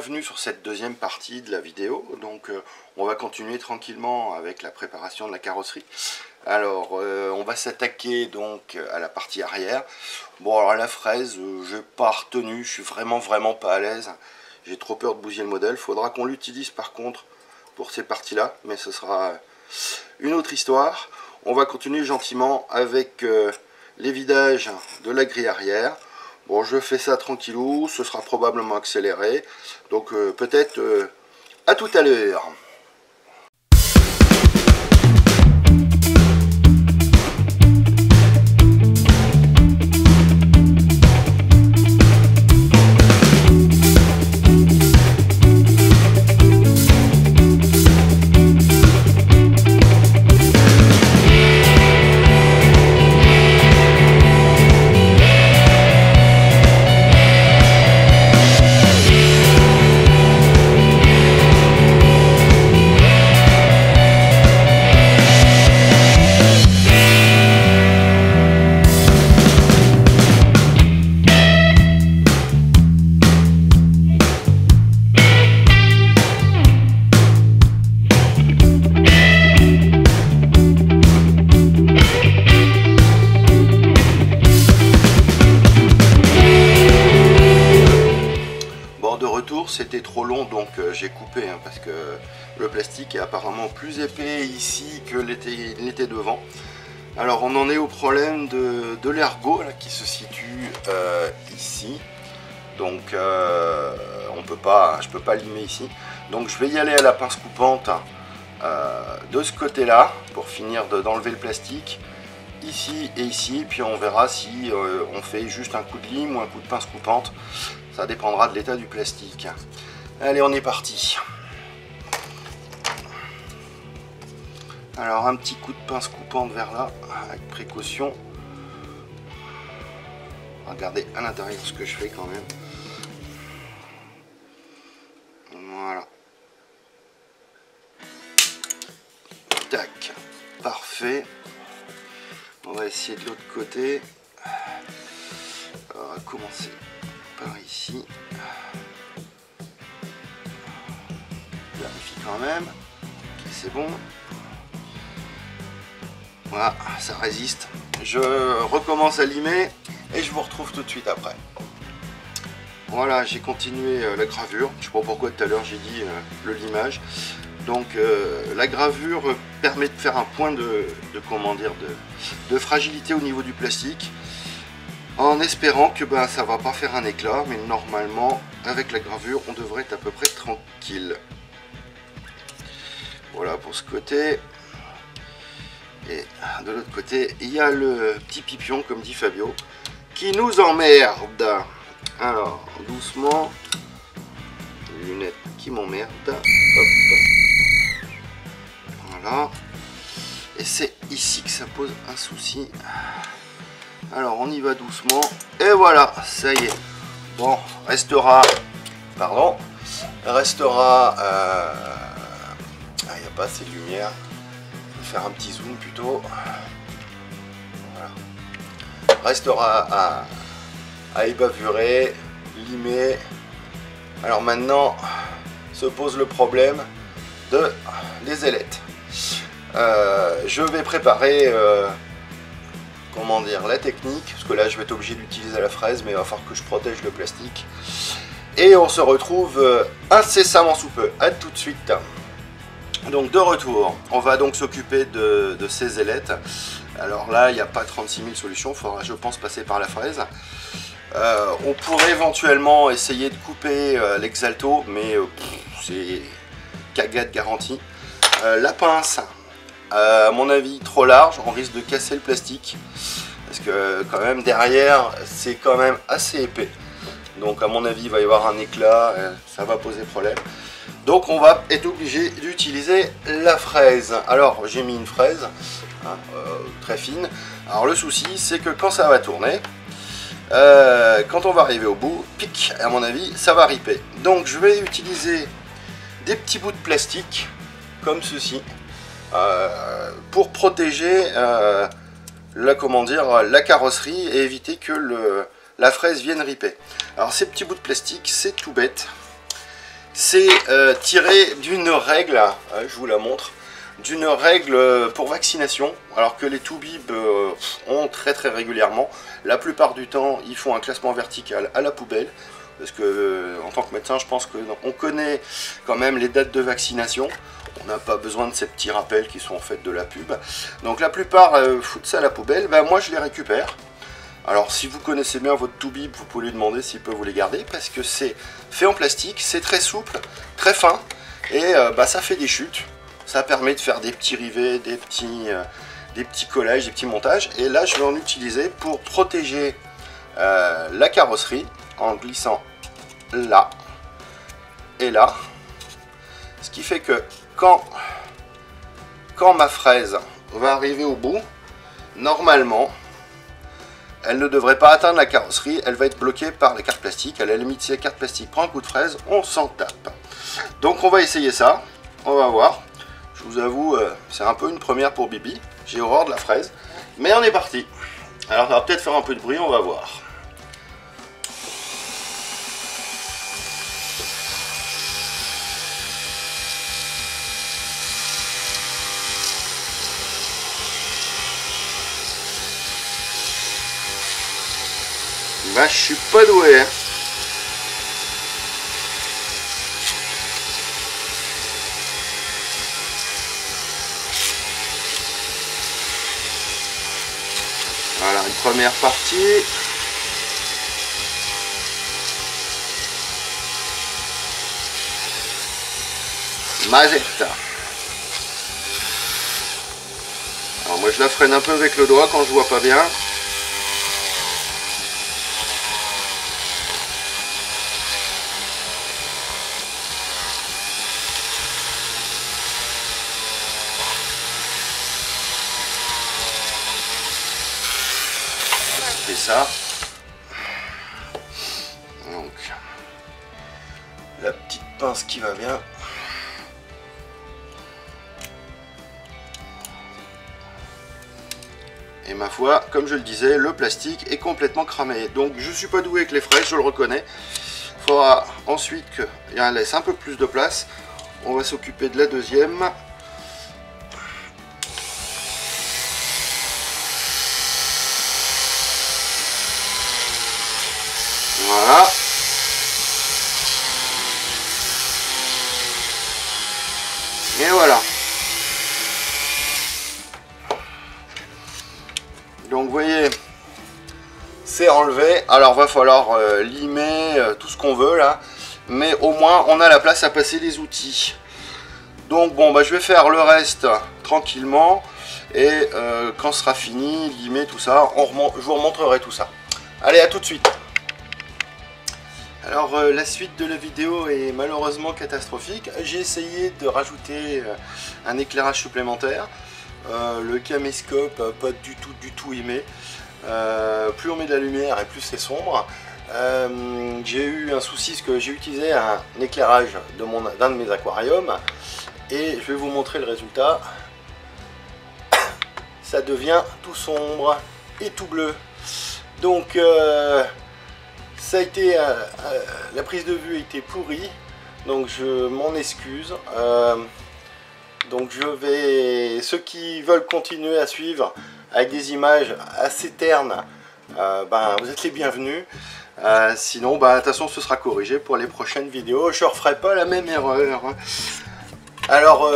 bienvenue sur cette deuxième partie de la vidéo. Donc on va continuer tranquillement avec la préparation de la carrosserie. Alors on va s'attaquer donc à la partie arrière. Bon, alors la fraise, j'ai pas retenu, je suis vraiment pas à l'aise. J'ai trop peur de bousiller le modèle. Faudra qu'on l'utilise par contre pour ces parties là, mais ce sera une autre histoire. On va continuer gentiment avec les vidages de la grille arrière. Bon, je fais ça tranquillou, ce sera probablement accéléré, donc peut-être à tout à l'heure. C'était trop long, donc j'ai coupé parce que le plastique est apparemment plus épais ici que l'était devant. Alors on en est au problème de l'ergot qui se situe ici, donc je peux pas limer ici, donc je vais y aller à la pince coupante de ce côté là pour finir d'enlever le plastique ici et ici, puis on verra si on fait juste un coup de lime ou un coup de pince coupante. Ça dépendra de l'état du plastique. Allez, on est parti. Alors un petit coup de pince coupante vers là, avec précaution. Regardez à l'intérieur ce que je fais quand même. Voilà. Tac. Parfait. On va essayer de l'autre côté. On va commencer par ici. Vérifie quand même. Ok, c'est bon. Voilà, ça résiste. Je recommence à limer et je vous retrouve tout de suite après. Voilà, j'ai continué la gravure. Je ne sais pas pourquoi tout à l'heure j'ai dit le limage. Donc la gravure permet de faire un point de fragilité au niveau du plastique, en espérant que ça va pas faire un éclat, mais normalement avec la gravure on devrait être à peu près tranquille. Voilà pour ce côté. Et de l'autre côté il y a le petit pipion, comme dit Fabio, qui nous emmerde. Alors doucement, les lunettes qui m'emmerdent. Voilà. Et c'est ici que ça pose un souci. Alors on y va doucement. Et voilà, ça y est. Bon, restera... Pardon. Restera... il n'y a pas assez de lumière. Je vais faire un petit zoom plutôt. Voilà. Restera à ébavurer, limer. Alors maintenant, se pose le problème des ailettes. Je vais préparer comment dire, la technique, parce que là je vais être obligé d'utiliser la fraise, mais il va falloir que je protège le plastique. Et on se retrouve incessamment sous peu. À tout de suite. Donc de retour, on va donc s'occuper de ces ailettes. Alors là il n'y a pas 36 000 solutions, il faudra je pense passer par la fraise. On pourrait éventuellement essayer de couper l'exalto, mais c'est cagade garantie. La pince, à mon avis trop large, on risque de casser le plastique parce que quand même derrière c'est quand même assez épais, donc à mon avis il va y avoir un éclat, ça va poser problème, donc on va être obligé d'utiliser la fraise. Alors j'ai mis une fraise très fine. Alors le souci c'est que quand ça va tourner, quand on va arriver au bout, pic, à mon avis ça va riper, donc je vais utiliser des petits bouts de plastique comme ceci pour protéger la carrosserie et éviter que la fraise vienne riper. Alors ces petits bouts de plastique, c'est tout bête. c'est tiré d'une règle, je vous la montre, d'une règle pour vaccination, alors que les Toubib ont très régulièrement. La plupart du temps, ils font un classement vertical à la poubelle, parce que en tant que médecin, je pense qu'on connaît quand même les dates de vaccination. On n'a pas besoin de ces petits rappels qui sont en fait de la pub. Donc la plupart foutent ça à la poubelle, ben, moi je les récupère. Alors si vous connaissez bien votre Toubib, vous pouvez lui demander s'il peut vous les garder, parce que c'est fait en plastique, c'est très souple, très fin, et bah, ça fait des chutes. Ça permet de faire des petits rivets, des petits collages, des petits montages. Et là, je vais en utiliser pour protéger la carrosserie en glissant là et là. Ce qui fait que quand ma fraise va arriver au bout, normalement, elle ne devrait pas atteindre la carrosserie, elle va être bloquée par les cartes plastiques. À la limite, si la carte plastique prend un coup de fraise, on s'en tape. Donc on va essayer ça, on va voir. Je vous avoue, c'est un peu une première pour Bibi. J'ai horreur de la fraise. Mais on est parti. Alors ça va peut-être faire un peu de bruit, on va voir. Bah, je suis pas doué, hein. Voilà, une première partie. Magenta. Alors moi je la freine un peu avec le doigt quand je vois pas bien. Ça. Donc la petite pince qui va bien. Et ma foi, comme je le disais, le plastique est complètement cramé. Donc je suis pas doué avec les fraises, je le reconnais. Il faudra ensuite qu'il laisse un peu plus de place. On va s'occuper de la deuxième. Voilà. Et voilà. Donc vous voyez, c'est enlevé. Alors va falloir limer tout ce qu'on veut là. Mais au moins on a la place à passer les outils. Donc bon, bah, je vais faire le reste tranquillement. Et quand ce sera fini, limer tout ça, je vous remontrerai tout ça. Allez, à tout de suite. Alors la suite de la vidéo est malheureusement catastrophique. J'ai essayé de rajouter un éclairage supplémentaire. Le caméscope n'a pas du tout aimé. Plus on met de la lumière et plus c'est sombre. J'ai eu un souci parce que j'ai utilisé un éclairage d'un de mes aquariums. Et je vais vous montrer le résultat. Ça devient tout sombre et tout bleu. Donc ça a été la prise de vue a été pourrie, donc je m'en excuse. Donc ceux qui veulent continuer à suivre avec des images assez ternes, ben, vous êtes les bienvenus. Sinon, ben, de toute façon, ce sera corrigé pour les prochaines vidéos. Je ne referai pas la même erreur. Alors,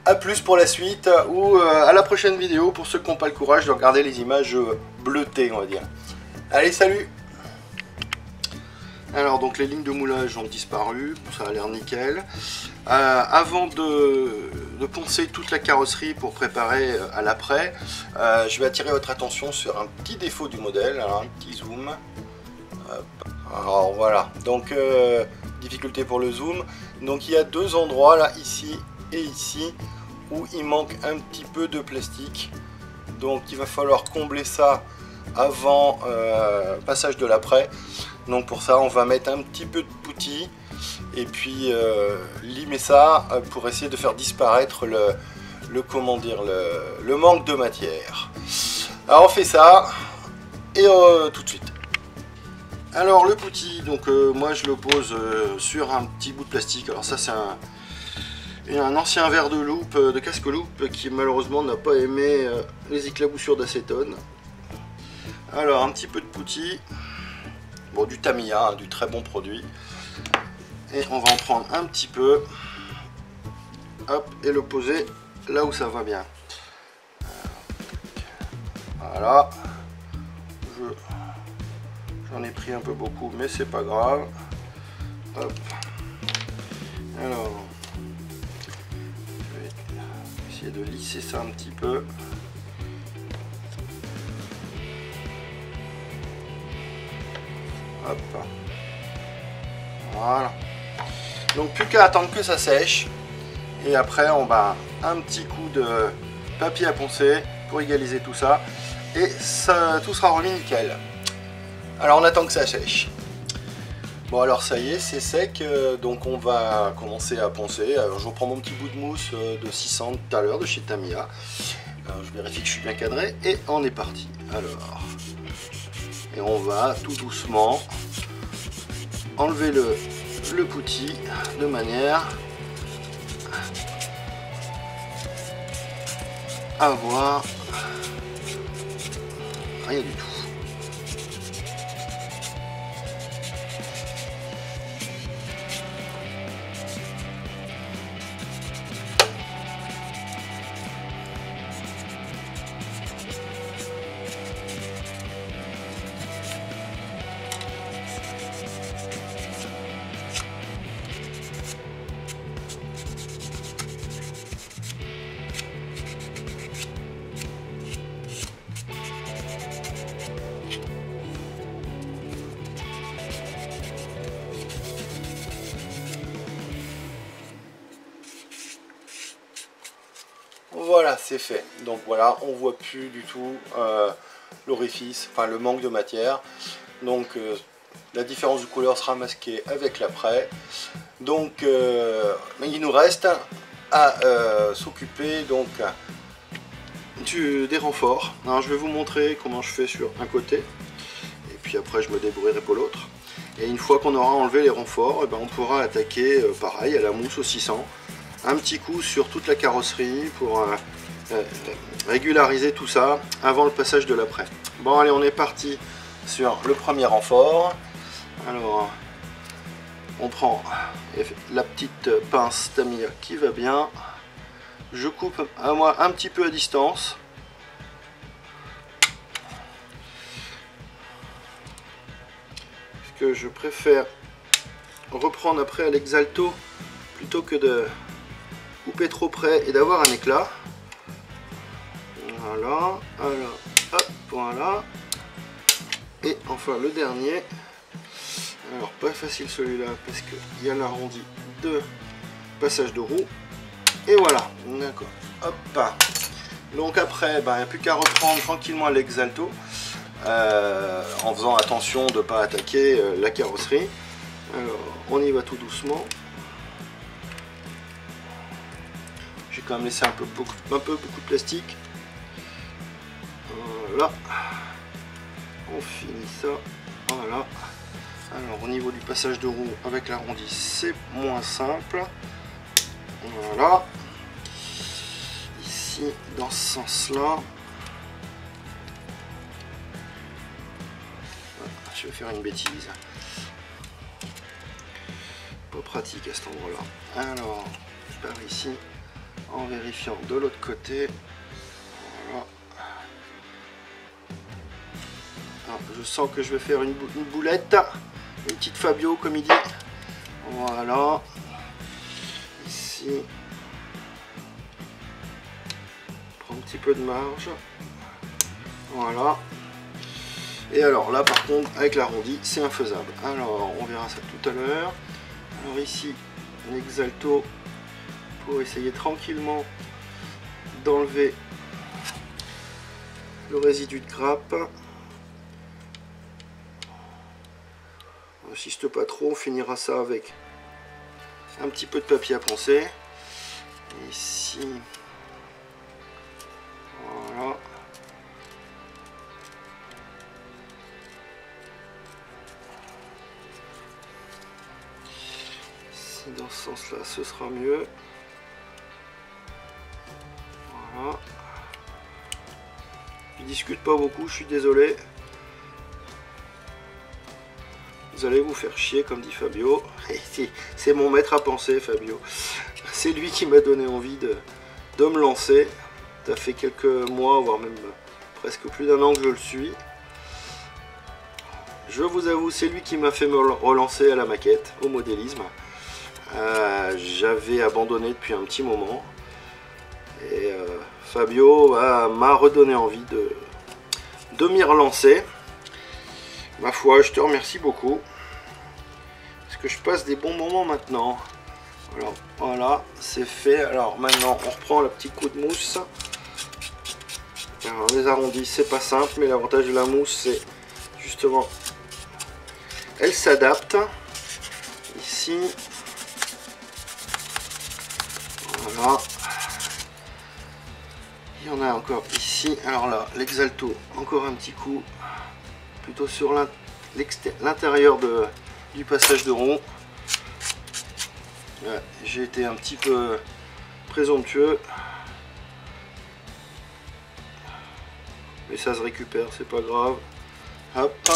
à plus pour la suite, ou à la prochaine vidéo pour ceux qui n'ont pas le courage de regarder les images bleutées, on va dire. Allez, salut! Alors donc les lignes de moulage ont disparu, ça a l'air nickel. Avant de poncer toute la carrosserie pour préparer à l'après, je vais attirer votre attention sur un petit défaut du modèle, alors un petit zoom. Hop. Alors voilà, donc difficulté pour le zoom. Donc il y a deux endroits là, ici et ici, où il manque un petit peu de plastique. Donc il va falloir combler ça avant passage de l'après. Donc pour ça on va mettre un petit peu de putty et puis limer ça pour essayer de faire disparaître le manque de matière. Alors on fait ça et tout de suite. Alors le putty, donc moi je le pose sur un petit bout de plastique. Alors ça c'est un ancien verre de loupe, de casque loupe, qui malheureusement n'a pas aimé les éclaboussures d'acétone. Alors un petit peu de putty, bon du Tamiya, hein, du très bon produit. Et on va en prendre un petit peu, hop, et le poser là où ça va bien. Voilà. J'en ai pris un peu beaucoup, mais c'est pas grave. Hop. Alors, je vais essayer de lisser ça un petit peu. Hop. Voilà. Donc plus qu'à attendre que ça sèche. Et après, on va un petit coup de papier à poncer pour égaliser tout ça. Et ça, tout sera remis nickel. Alors on attend que ça sèche. Bon alors ça y est, c'est sec, donc on va commencer à poncer. Alors, je reprends mon petit bout de mousse de 600 tout à l'heure de chez Tamiya. Alors, je vérifie que je suis bien cadré et on est parti. Alors, et on va tout doucement enlever le putty de manière à voir rien du tout. Voilà, c'est fait. Donc voilà, on voit plus du tout l'orifice, enfin le manque de matière. Donc la différence de couleur sera masquée avec l'après. Donc il nous reste à s'occuper donc des renforts. Alors je vais vous montrer comment je fais sur un côté et puis après je me débrouillerai pour l'autre. Et une fois qu'on aura enlevé les renforts, et ben, on pourra attaquer pareil à la mousse au 600. Un petit coup sur toute la carrosserie pour régulariser tout ça avant le passage de l'après. Bon allez, on est parti sur le premier renfort. Alors on prend la petite pince Tamiya qui va bien. Je coupe à moi un petit peu à distance. Parce que je préfère reprendre après à l'exalto plutôt que de couper trop près et d'avoir un éclat. Voilà, alors, hop, voilà. Et enfin le dernier. Alors pas facile celui-là parce qu'il y a l'arrondi de passage de roue. Et voilà, d'accord. Hop. Donc après, il n'y a plus qu'à reprendre tranquillement l'exalto en faisant attention de ne pas attaquer la carrosserie. Alors on y va tout doucement. J'ai quand même laissé un peu beaucoup de plastique. Voilà. On finit ça. Voilà. Alors au niveau du passage de roue avec l'arrondi, c'est moins simple. Voilà. Ici, dans ce sens-là. Je vais faire une bêtise. Pas pratique à cet endroit-là. Alors, je pars ici en vérifiant de l'autre côté. Voilà. Alors, je sens que je vais faire une boulette, une petite Fabio comme il dit. Voilà. Ici. Prends un petit peu de marge. Voilà. Et alors là par contre avec l'arrondi c'est infaisable. Alors on verra ça tout à l'heure. Alors ici un exalto pour essayer tranquillement d'enlever le résidu de grappe. On n'insiste pas trop, on finira ça avec un petit peu de papier à poncer. Ici, voilà. Si dans ce sens-là, ce sera mieux. Voilà. Je discute pas beaucoup, je suis désolé. Vous allez vous faire chier, comme dit Fabio. C'est mon maître à penser, Fabio. C'est lui qui m'a donné envie de me lancer. Ça fait quelques mois, voire même presque plus d'un an que je le suis. Je vous avoue, c'est lui qui m'a fait me relancer à la maquette, au modélisme. J'avais abandonné depuis un petit moment. Et Fabio m'a redonné envie de m'y relancer. Ma foi, je te remercie beaucoup. Parce que je passe des bons moments maintenant. Alors voilà, c'est fait. Alors maintenant, on reprend le petit coup de mousse. Alors les arrondis, c'est pas simple, mais l'avantage de la mousse, c'est justement, elle s'adapte. Ici, voilà. Il y en a encore ici. Alors là, l'exalto, encore un petit coup. Plutôt sur l'intérieur du passage de rond. Ouais, j'ai été un petit peu présomptueux. Mais ça se récupère, c'est pas grave. Hop.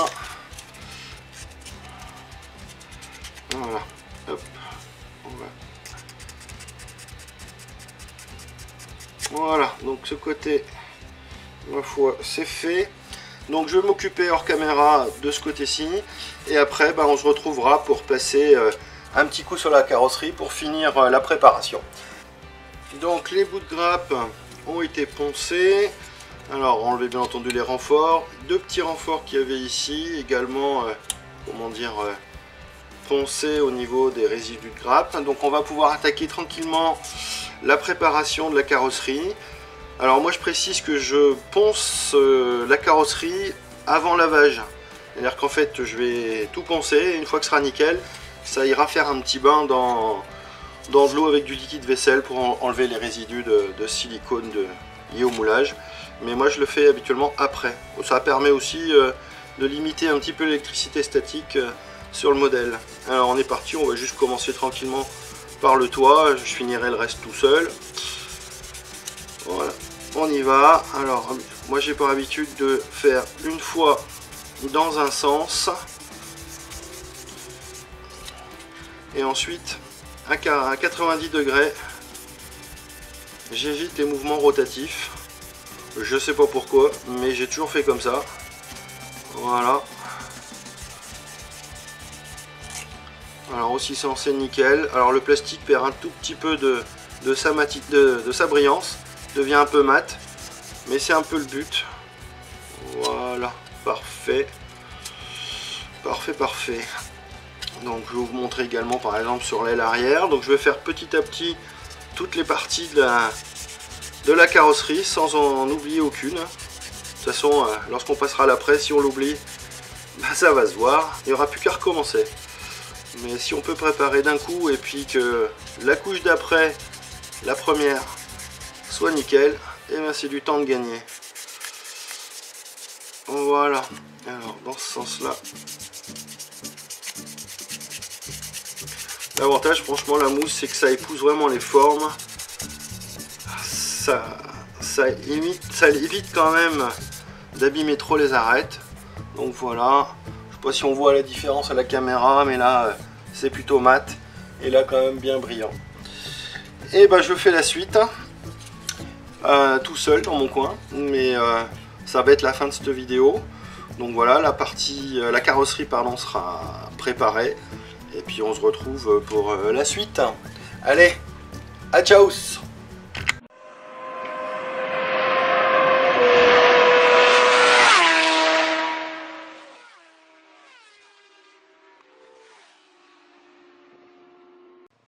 Voilà. Hop. Voilà, donc ce côté, ma foi, c'est fait. Donc je vais m'occuper hors caméra de ce côté-ci. Et après, on se retrouvera pour passer un petit coup sur la carrosserie pour finir la préparation. Donc les bouts de grappe ont été poncés. Alors enlever bien entendu les renforts. Deux petits renforts qu'il y avait ici. Également, comment dire, poncés au niveau des résidus de grappe. Donc on va pouvoir attaquer tranquillement la préparation de la carrosserie. Alors moi je précise que je ponce la carrosserie avant lavage. C'est-à-dire qu'en fait je vais tout poncer et une fois que ce sera nickel, ça ira faire un petit bain dans de l'eau avec du liquide vaisselle pour enlever les résidus de silicone liés au moulage. Mais moi je le fais habituellement après. Ça permet aussi de limiter un petit peu l'électricité statique sur le modèle. Alors on est parti, on va juste commencer tranquillement par le toit, je finirai le reste tout seul. Voilà, on y va. Alors moi j'ai pour habitude de faire une fois dans un sens et ensuite à 90 degrés j'évite les mouvements rotatifs. Je sais pas pourquoi, mais j'ai toujours fait comme ça. Voilà. Alors aussi c'est nickel. Alors le plastique perd un tout petit peu de sa brillance, devient un peu mat, mais c'est un peu le but. Voilà, parfait. Parfait. Donc je vais vous montrer également par exemple sur l'aile arrière. Donc je vais faire petit à petit toutes les parties de la carrosserie sans en oublier aucune. De toute façon, lorsqu'on passera à l'après, si on l'oublie, ça va se voir. Il n'y aura plus qu'à recommencer. Mais si on peut préparer d'un coup et puis que la couche d'après, la première, soit nickel, et bien c'est du temps de gagner. Voilà. Alors dans ce sens-là. L'avantage, franchement, la mousse, c'est que ça épouse vraiment les formes. Ça évite quand même d'abîmer trop les arêtes. Donc voilà. Je sais pas si on voit la différence à la caméra, mais là c'est plutôt mat et là quand même bien brillant. Et je fais la suite tout seul dans mon coin, mais ça va être la fin de cette vidéo. Donc voilà, la carrosserie pardon sera préparée et puis on se retrouve pour la suite. Allez, à ciao.